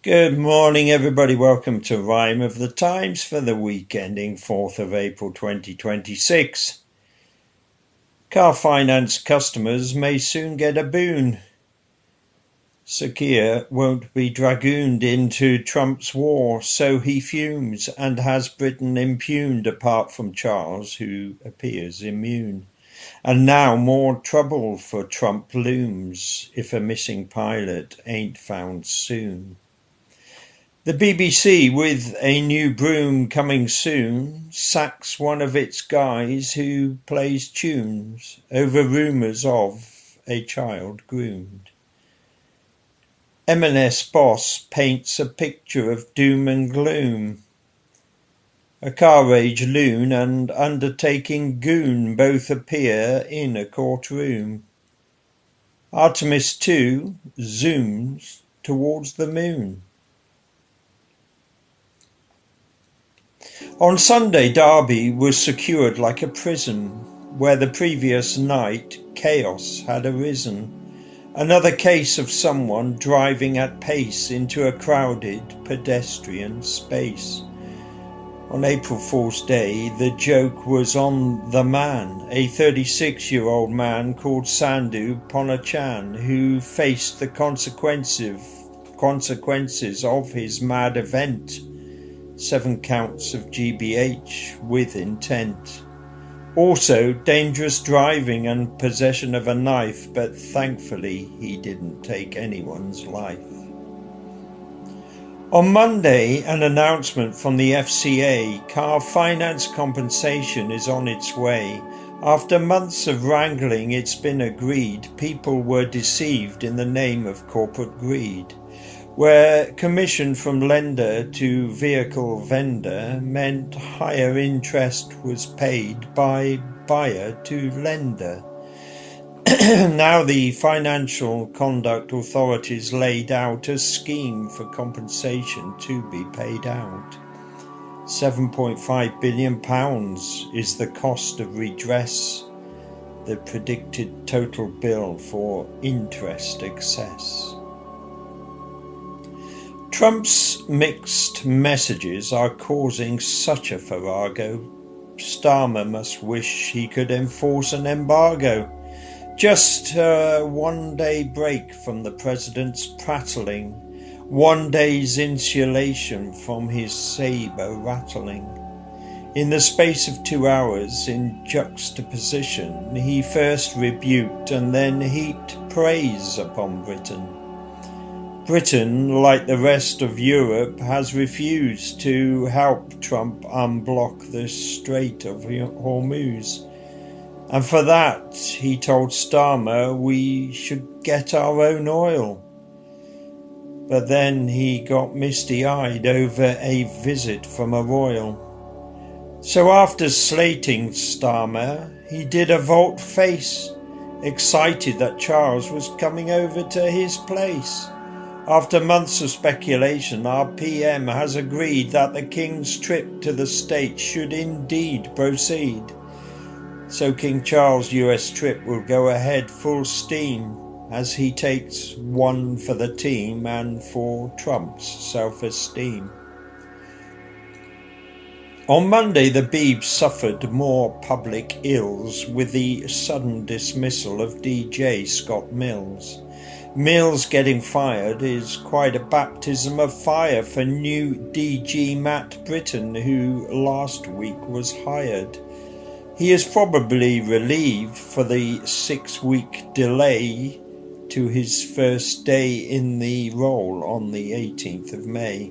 Good morning, everybody. Welcome to Rhyme of the Times for the week ending 4th of April 2026. Car finance customers may soon get a boon. Keir won't be dragooned into Trump's war, so he fumes and has Britain impugned apart from Charles, who appears immune. And now more trouble for Trump looms if a missing pilot ain't found soon. The BBC, with a new broom coming soon, sacks one of its guys who plays tunes over rumours of a child groomed. M&S boss paints a picture of doom and gloom. A car rage loon and undertaking goon both appear in a courtroom. Artemis II zooms towards the moon. On Sunday, Derby was secured like a prison, where the previous night chaos had arisen. Another case of someone driving at pace into a crowded pedestrian space. On April Fool's Day, the joke was on the man, a 36-year-old man called Sandhu Ponachan, who faced the consequences of his mad event. 7 counts of GBH with intent. Also dangerous driving and possession of a knife, but thankfully he didn't take anyone's life. On Monday, an announcement from the FCA, car finance compensation is on its way. After months of wrangling, it's been agreed people were deceived in the name of corporate greed, where commission from lender to vehicle vendor meant higher interest was paid by buyer to lender. Now the Financial Conduct Authorities laid out a scheme for compensation to be paid out. £7.5 billion is the cost of redress, the predicted total bill for interest excess. Trump's mixed messages are causing such a farrago. Starmer must wish he could enforce an embargo. Just a one-day break from the president's prattling, 1 day's insulation from his sabre rattling. In the space of 2 hours, in juxtaposition, he first rebuked and then heaped praise upon Britain. Britain, like the rest of Europe, has refused to help Trump unblock the Strait of Hormuz. And for that, he told Starmer we should get our own oil. But then he got misty-eyed over a visit from a royal. So after slating Starmer, he did a volte-face, excited that Charles was coming over to his place. After months of speculation, our PM has agreed that the King's trip to the States should indeed proceed. So King Charles' US trip will go ahead full steam as he takes one for the team and for Trump's self-esteem. On Monday, the Beebs suffered more public ills with the sudden dismissal of DJ Scott Mills. Mills getting fired is quite a baptism of fire for new DG Matt Britton, who last week was hired. He is probably relieved for the 6-week delay to his first day in the role on the 18th of May.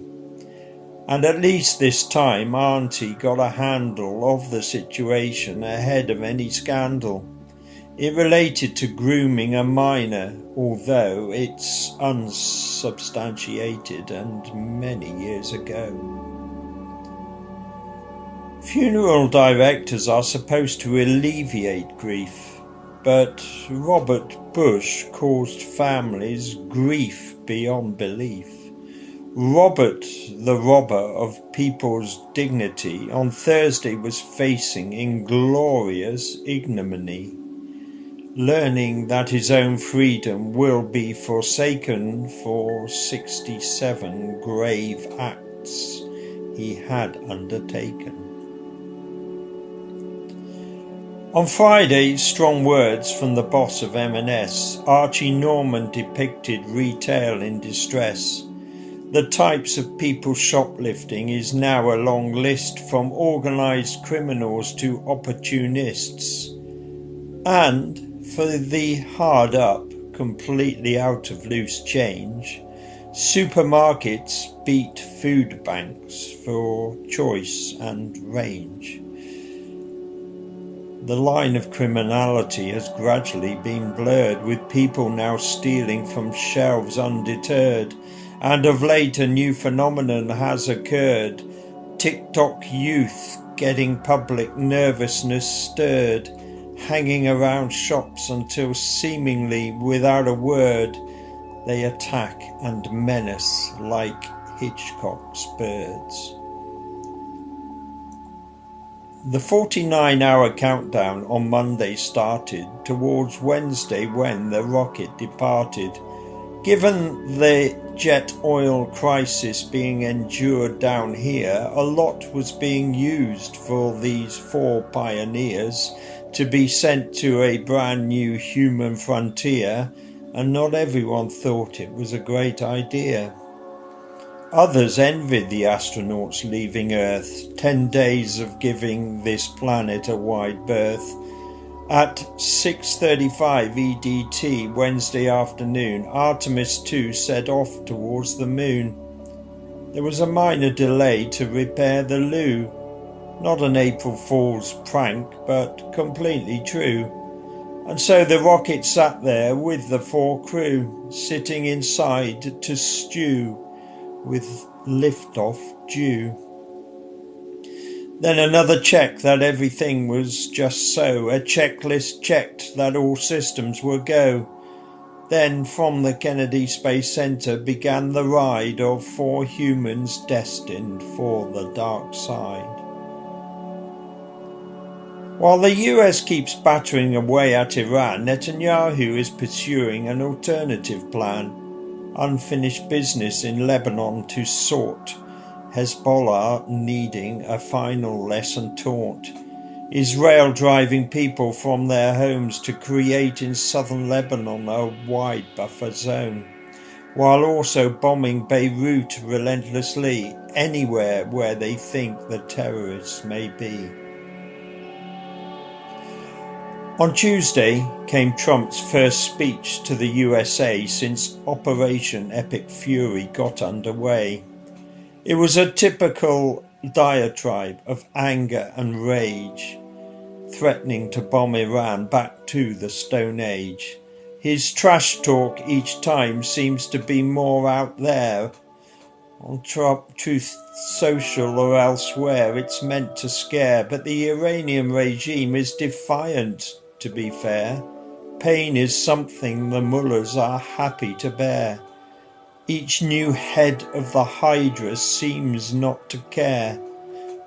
And at least this time Auntie got a handle of the situation ahead of any scandal. It related to grooming a minor, although it's unsubstantiated and many years ago. Funeral directors are supposed to alleviate grief, but Robert Bush caused families grief beyond belief. Robert, the robber of people's dignity, on Thursday was facing inglorious ignominy. learning that his own freedom will be forsaken for 67 grave acts he had undertaken. On Friday, strong words from the boss of M&S, Archie Norman, depicted retail in distress. The types of people shoplifting is now a long list, from organised criminals to opportunists. And for the hard up, completely out of loose change, supermarkets beat food banks for choice and range. The line of criminality has gradually been blurred, with people now stealing from shelves undeterred, and of late a new phenomenon has occurred: TikTok youth getting public nervousness stirred, hanging around shops until seemingly without a word they attack and menace like Hitchcock's birds. The 49-hour countdown on Monday started towards Wednesday, when the rocket departed. Given the jet oil crisis being endured down here, a lot was being used for these 4 pioneers to be sent to a brand new human frontier, and not everyone thought it was a great idea. Others envied the astronauts leaving Earth, 10 days of giving this planet a wide berth. At 6:35 EDT Wednesday afternoon, Artemis II set off towards the moon. There was a minor delay to repair the loo. Not an April Fool's prank, but completely true. And so the rocket sat there with the 4 crew, sitting inside to stew, with liftoff due. Then another check that everything was just so, a checklist checked that all systems were go. Then from the Kennedy Space Center began the ride of 4 humans destined for the dark side. While the US keeps battering away at Iran, Netanyahu is pursuing an alternative plan. Unfinished business in Lebanon to sort, Hezbollah needing a final lesson taught, Israel driving people from their homes to create in southern Lebanon a wide buffer zone, while also bombing Beirut relentlessly anywhere where they think the terrorists may be. On Tuesday came Trump's first speech to the USA since Operation Epic Fury got underway. It was a typical diatribe of anger and rage, threatening to bomb Iran back to the Stone Age. His trash talk each time seems to be more out there. On Truth Social or elsewhere, it's meant to scare, but the Iranian regime is defiant. To be fair, pain is something the mullahs are happy to bear. Each new head of the Hydra seems not to care.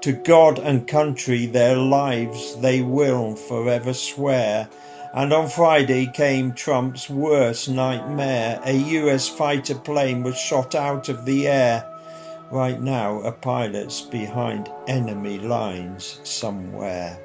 To God and country their lives they will forever swear. And on Friday came Trump's worst nightmare. A US fighter plane was shot out of the air. Right now a pilot's behind enemy lines somewhere.